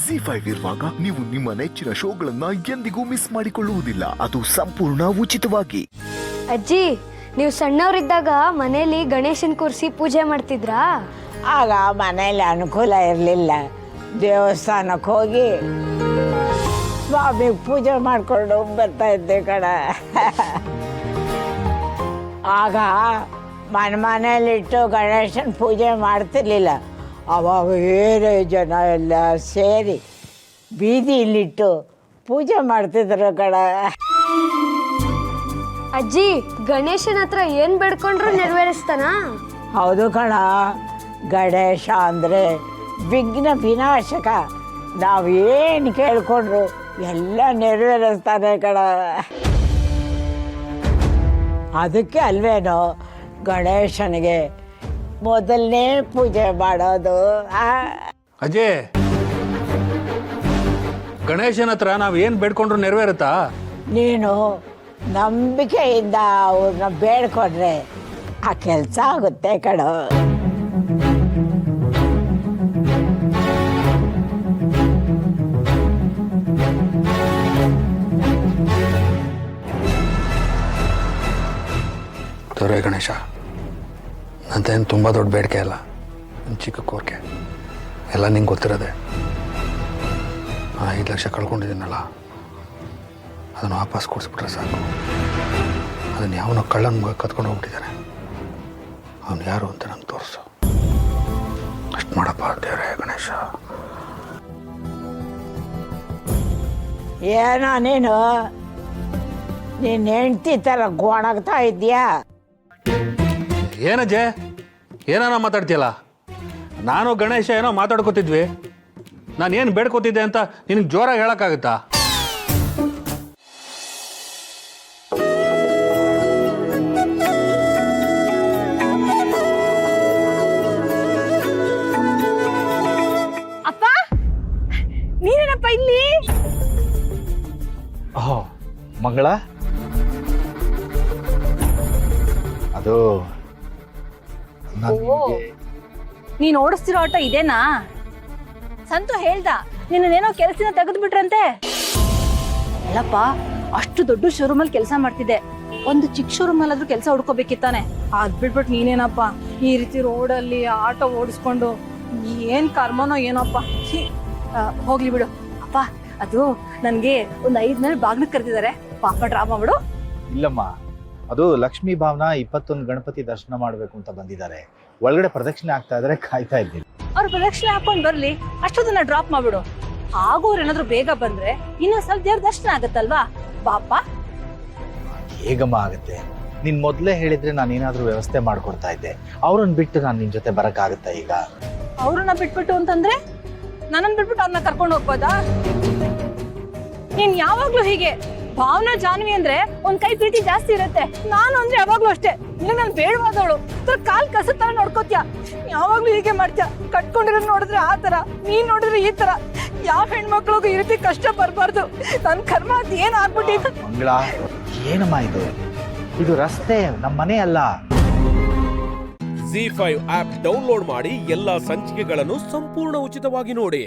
ZEE5 ಇರುವಾಗ ನೀವು ನಿಮ್ಮ ನೆಚ್ಚಿನ ಶೋಗಳನ್ನ ಎಂದಿಗೂ ಮಿಸ್ ಮಾಡಿಕೊಳ್ಳುವುದಿಲ್ಲ. ಅದು ಸಂಪೂರ್ಣ ಉಚಿತವಾಗಿ. ಅಜ್ಜಿ, ನೀವು ಸಣ್ಣವರಿದ್ದಾಗ ಮನೆಯಲ್ಲಿ ಗಣೇಶನ್ ಕೂರಿಸಿ ಪೂಜೆ ಮಾಡ್ತಿದ್ರಾ? ಆಗ ಮನೇಲಿ ಅನುಕೂಲ ಇರಲಿಲ್ಲ. ದೇವಸ್ಥಾನಕ್ಕೆ ಹೋಗಿ ಸ್ವಾಮಿಗೆ ಪೂಜೆ ಮಾಡಿಕೊಂಡು ಬರ್ತಾ ಇದ್ದೆ ಕಣ. ಆಗ ಮನೆಯಲ್ಲಿಟ್ಟು ಗಣೇಶನ ಪೂಜೆ ಮಾಡ್ತಿರ್ಲಿಲ್ಲ. ಅವಾಗ ಏನೇ ಜನ ಎಲ್ಲ ಸೇರಿ ಬೀದಿಲಿಟ್ಟು ಪೂಜೆ ಮಾಡ್ತಿದ್ರು ಕಣ. ಅಜ್ಜಿ, ಗಣೇಶನ ಹತ್ರ ಏನ್ ಬೇಡ್ಕೊಂಡ್ರು ನೆರವೇರಿಸ್ತಾನ? ಹೌದು ಕಣ. ಗಣೇಶ ಅಂದರೆ ವಿಘ್ನ ವಿನಾಶಕ. ನಾವು ಏನು ಕೇಳ್ಕೊಂಡ್ರು ಎಲ್ಲ ನೆರವೇರಿಸ್ತಾನೆ ಕಣ. ಅದಕ್ಕೆ ಅಲ್ವೇನೋ ಗಣೇಶನಿಗೆ ಮೊದಲನೇ ಪೂಜೆ ಮಾಡೋದು. ಅಜಯ್, ಗಣೇಶನ ಹತ್ರ ನಾವು ಏನು ಬೇಡ್ಕೊಂಡ್ರು ನೆರವೇರುತ್ತಾ? ನೀನು ನಂಬಿಕೆಯಿಂದ ಅವ್ರನ್ನ ಬೇಡ್ಕೊಂಡ್ರೆ ಆ ಕೆಲಸ ಆಗುತ್ತೆ ಕಣೋ. ದೊರೆ ಗಣೇಶ, ನಂತೇನು ತುಂಬ ದೊಡ್ಡ ಬೇಡಿಕೆ ಅಲ್ಲ, ಒಂದು ಚಿಕ್ಕ ಕೋರಿಕೆ. ಎಲ್ಲ ನಿಂಗೆ ಗೊತ್ತಿರೋದೆ. 5 ಲಕ್ಷ ಕಳ್ಕೊಂಡಿದ್ದೀನಲ್ಲ, ಅದನ್ನು ವಾಪಸ್ ಕೊಡಿಸ್ಬಿಟ್ರೆ ಸಾಕು. ಅದನ್ನು ಯಾವನೋ ಕಳ್ಳನ ಮಗ ಕತ್ಕೊಂಡು ಹೋಗ್ಬಿಟ್ಟಿದ್ದಾನೆ. ಅವನು ಯಾರು ಅಂತ ನಂಗೆ ತೋರಿಸು. ಅಷ್ಟು ಮಾಡಪ್ಪ ದೇವರೇ ಗಣೇಶ. ಏನೋ ನೀನು ಹೆಂಡ್ತಿ ಥರ ಗೋಣಾಗ್ತಾ ಇದೆಯಾ? ಏನಜ್ಜೆ, ಏನಾನ ಮಾತಾಡ್ತೀಯಲ್ಲ? ನಾನು ಗಣೇಶ ಏನೋ ಮಾತಾಡ್ಕೋತಿದ್ವಿ. ನಾನು ಏನು ಬೇಡ್ಕೋತಿದ್ದೆ ಅಂತ ನಿನಗೆ ಜೋರಾಗಿ ಹೇಳೋಕ್ಕಾಗುತ್ತಾ? ಅಪ್ಪ, ನೀನೇನಪ್ಪ ಇಲ್ಲಿ? ಓಹ್ ಮಂಗಳ, ಅದು ನೀನ್ ಓಡಿಸ್ತಿರೋ ಆಟೋ ಇದೇನಾ? ಸಂತು ಹೇಳ್ದ ನಿನ್ನೇನೋ ಕೆಲಸನ ತೆಗೆದು ಬಿಟ್ರಂತೆ. ಅಲ್ಲಪ್ಪ, ಅಷ್ಟು ದೊಡ್ಡ ಶೋರೂಮಲ್ಲಿ ಕೆಲಸ ಮಾಡ್ತಿದ್ದೆ, ಒಂದು ಚಿಕ್ಕ ಶೋರೂಮ್ ಅಲ್ಲಾದ್ರೂ ಕೆಲಸ ಹುಡ್ಕೋಬೇಕಿತ್ತಾನೆ. ಅದ್ ಬಿಟ್ಬಿಟ್ಟು ನೀನೇನಪ್ಪ ಈ ರೀತಿ ರೋಡಲ್ಲಿ ಆಟೋ ಓಡಿಸ್ಕೊಂಡು ಏನ್ ಕರ್ಮನೋ ಏನಪ್ಪ. ಹೋಗ್ಲಿ ಬಿಡು ಅಪ್ಪ. ಅದು ನನ್ಗೆ ಒಂದು 5 ದಿನ ಬಾಗ್ಲಕ್ಕೆ ಕರೆದಿದ್ದಾರೆ, ಪಾಪ ಡ್ರಾಮಾ ಬಿಡು. ಇಲ್ಲಮ್ಮ, ಅದು ಲಕ್ಷ್ಮೀ ಭಾವನ 21 ಗಣಪತಿ ದರ್ಶನ ಮಾಡಬೇಕು ಅಂತ ಬಂದಿದ್ದಾರೆ. ಒಳಗಡೆ ಪ್ರದಕ್ಷಿಣೆ ಆಗ್ತಾ ಇದ್ರೆ ಕಾಯ್ತಾ ಇದ್ದೀನಿ. ಅವ್ರು ಪ್ರದಕ್ಷಿಣೆ ಹಾಕೊಂಡ್ ಬರ್ಲಿ, ಅಷ್ಟೊಂದನ್ನ ಡ್ರಾಪ್ ಮಾಡ್ಬಿಡು. ಆಗೋರು ಏನಾದ್ರು ಬೇಗ ಬಂದ್ರೆ ಇನ್ನೊಂದ್ ಸ್ವಲ್ಪ ದೇವ್ರ ದರ್ಶನ ಆಗತ್ತಲ್ವಾ? ಪಾಪ ಹೇಗಮ್ಮ ಆಗುತ್ತೆ? ನೀನ್ ಮೊದ್ಲೇ ಹೇಳಿದ್ರೆ ನಾನು ಏನಾದ್ರೂ ವ್ಯವಸ್ಥೆ ಮಾಡ್ಕೊಡ್ತಾ ಇದ್ದೆ. ಅವ್ರನ್ನ ಬಿಟ್ಟು ನಾನು ನಿನ್ ಜೊತೆ ಬರಕ್ಕಾಗತ್ತಾ ಈಗ? ಅವ್ರನ್ನ ಬಿಟ್ಬಿಟ್ಟು ಅಂತಂದ್ರೆ ನನ್ನನ್ ಬಿಟ್ಬಿಟ್ಟು ಅವ್ರನ್ನ ಕರ್ಕೊಂಡು ಹೋಗ್ಬೋದಾ? ನೀನ್ ಯಾವಾಗ್ಲೂ ಹೀಗೆ. ಭಾವನಾ ಜಾನ್ವಿ ಅಂದ್ರೆ ಒಂದ್ ಕೈ ಪ್ರೀತಿ ಜಾಸ್ತಿ ಇರುತ್ತೆ. ನಾನು ಅಂದ್ರೆ ಯಾವಾಗ್ಲೂ ಅಷ್ಟೇ. ನಿನಗೆ ನಾನು ಬೇಡವಾದವಳು, ಕಾಲ್ ಕಸ ತರ ನೋಡ್ಕೋತ್ಯಾ. ಯಾವಾಗ್ಲೂ ಹೀಗೆ ಮಾಡ್ತೀಯ. ಕಟ್ಕೊಂಡಿರೋ ನೋಡಿದ್ರೆ ಆ ತರ, ನೀನ್ ನೋಡಿದ್ರೆ ಈ ತರ. ಯಾವ ಹೆಣ್ಮಕ್ಳಿಗೂ ಈ ರೀತಿ ಕಷ್ಟ ಬರ್ಬಾರ್ದು. ನನ್ ಕರ್ಮ ಅದ್ ಏನ್ ಆಗ್ಬಿಟ್ಟಿತ್ತು. ಮಂಗಳ, ಏನಮ್ಮ ಇದು ರಸ್ತೆ, ನಮ್ಮ ಮನೆ ಅಲ್ಲ. ZEE5 ಆಪ್ ಡೌನ್ಲೋಡ್ ಮಾಡಿ ಎಲ್ಲಾ ಸಂಚಿಕೆಗಳನ್ನು ಸಂಪೂರ್ಣ ಉಚಿತವಾಗಿ ನೋಡಿ.